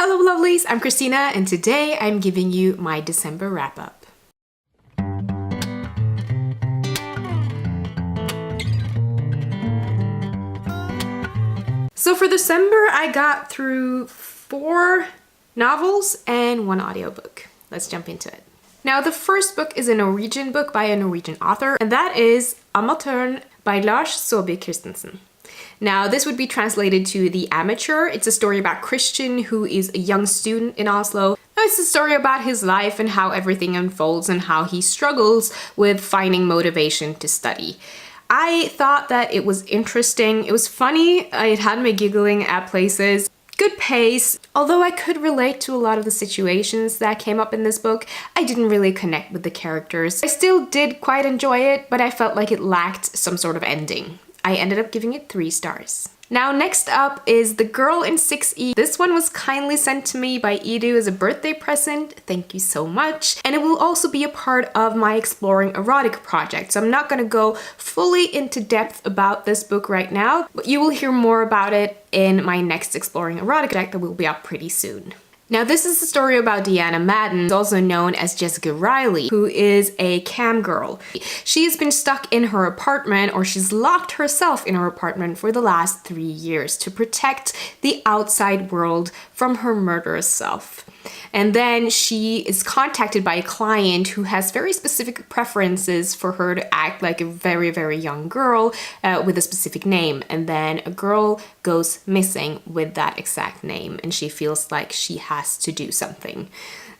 Hello lovelies, I'm Christina and today I'm giving you my December wrap-up. So for December, I got through 4 novels and 1 audiobook. Let's jump into it. Now the first book is a Norwegian book by a Norwegian author, and that is Amatøren by Lars Saabye Christensen. Now this would be translated to The Amateur. It's a story about Christian, who is a young student in Oslo. It's a story about his life and how everything unfolds and how he struggles with finding motivation to study. I thought that it was interesting. It was funny. It had me giggling at places. Good pace. Although I could relate to a lot of the situations that came up in this book, I didn't really connect with the characters. I still did quite enjoy it, but I felt like it lacked some sort of ending. I ended up giving it 3 stars. Now next up is The Girl in 6E. This one was kindly sent to me by Edu as a birthday present. Thank you so much. And it will also be a part of my Exploring Erotic project. So I'm not gonna go fully into depth about this book right now, but you will hear more about it in my next Exploring Erotic project that will be up pretty soon. Now this is a story about Deanna Madden, also known as Jessica Riley, who is a cam girl. She has been stuck in her apartment, or she's locked herself in her apartment for the last 3 years to protect the outside world from her murderous self. And then she is contacted by a client who has very specific preferences for her to act like a very, very young girl with a specific name. And then a girl goes missing with that exact name and she feels like she has to do something.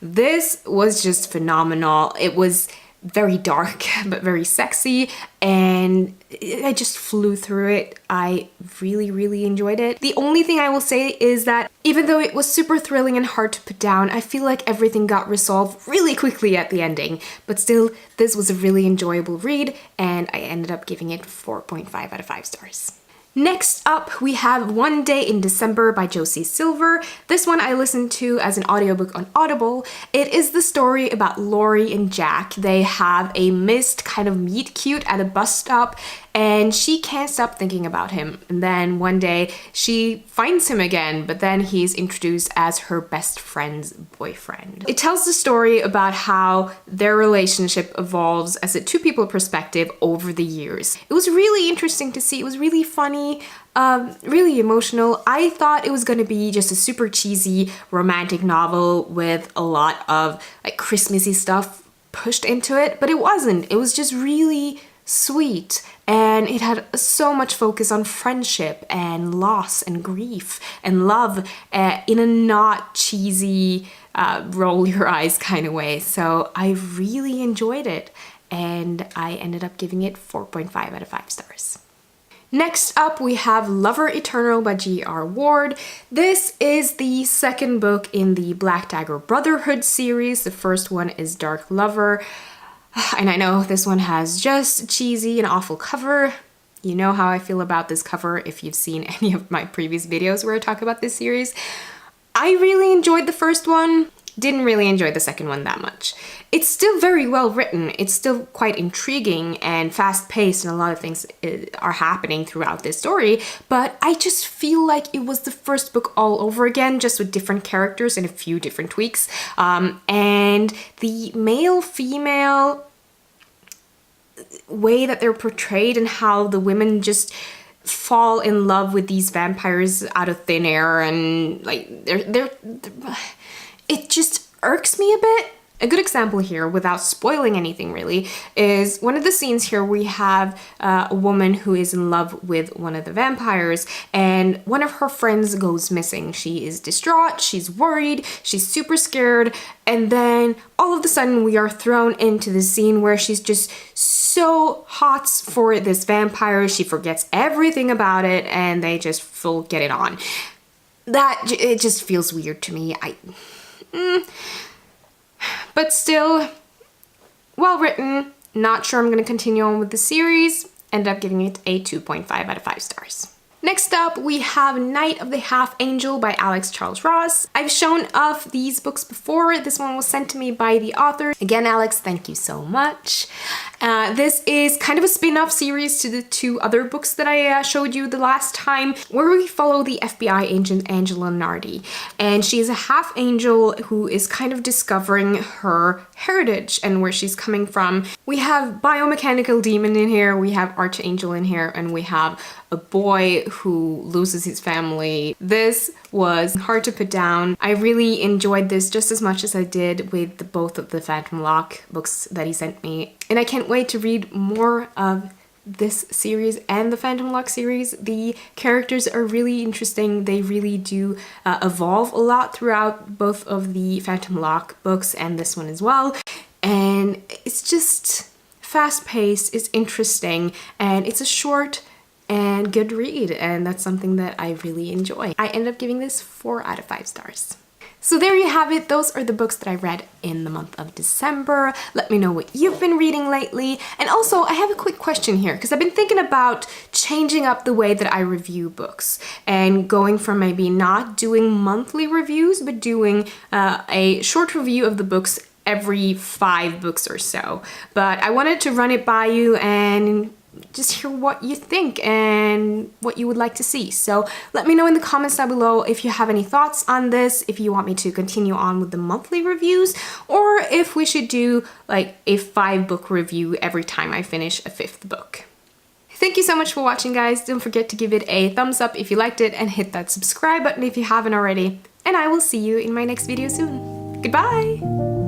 This was just phenomenal. It was very dark but very sexy and I just flew through it. I really enjoyed it. The only thing I will say is that even though it was super thrilling and hard to put down, I feel like everything got resolved really quickly at the ending. But still, this was a really enjoyable read and I ended up giving it 4.5 out of 5 stars. Next up, we have One Day in December by Josie Silver. This one I listened to as an audiobook on Audible. It is the story about Lori and Jack. They have a missed kind of meet cute at a bus stop and she can't stop thinking about him. And then one day she finds him again, but then he's introduced as her best friend's boyfriend. It tells the story about how their relationship evolves as a 2-people perspective over the years. It was really interesting to see. It was really funny. Really emotional. I thought it was gonna be just a super cheesy romantic novel with a lot of like Christmassy stuff pushed into it, but it wasn't. It was just really sweet and it had so much focus on friendship and loss and grief and love in a not cheesy roll your eyes kind of way. So I really enjoyed it and I ended up giving it 4.5 out of 5 stars. Next up, we have Lover Eternal by G.R. Ward. This is the second book in the Black Dagger Brotherhood series. The first one is Dark Lover. And I know this one has just cheesy and awful cover. You know how I feel about this cover if you've seen any of my previous videos where I talk about this series. I really enjoyed the first one. Didn't really enjoy the second one that much. It's still very well written. It's still quite intriguing and fast-paced and a lot of things are happening throughout this story, but I just feel like it was the first book all over again, just with different characters and a few different tweaks. And the male-female way that they're portrayed and how the women just fall in love with these vampires out of thin air and like it just irks me a bit. A good example here, without spoiling anything really, is one of the scenes here we have a woman who is in love with one of the vampires and one of her friends goes missing. She is distraught, she's worried, she's super scared, and then all of a sudden we are thrown into the scene where she's just so hot for this vampire, she forgets everything about it and they just full get it on. It just feels weird to me. But still, well written. Not sure I'm going to continue on with the series. Ended up giving it a 2.5 out of 5 stars. Next up, we have Night of the Half Angel by Alex Charles Ross. I've shown off these books before. This one was sent to me by the author. Again, Alex, thank you so much. This is kind of a spin-off series to the two other books that I showed you the last time, where we follow the FBI agent Angela Nardi. And she is a half angel who is kind of discovering her heritage and where she's coming from. We have biomechanical demon in here, we have archangel in here, and we have a boy who loses his family. This was hard to put down. I really enjoyed this just as much as I did with both of the Phantom Lock books that he sent me. And I can't wait to read more of this series and the Phantom Lock series. The characters are really interesting. They really do evolve a lot throughout both of the Phantom Lock books and this one as well. And it's just fast-paced, it's interesting, and it's a short and good read, and that's something that I really enjoy. I end up giving this 4 out of 5 stars. So there you have it. Those are the books that I read in the month of December. Let me know what you've been reading lately. And also, I have a quick question here, because I've been thinking about changing up the way that I review books and going from maybe not doing monthly reviews, but doing a short review of the books every 5 books or so. But I wanted to run it by you and just hear what you think and what you would like to see. So let me know in the comments down below if you have any thoughts on this, if you want me to continue on with the monthly reviews, or if we should do like a 5-book review every time I finish a 5th book. Thank you so much for watching, guys. Don't forget to give it a thumbs up if you liked it and hit that subscribe button if you haven't already. And I will see you in my next video soon. Goodbye!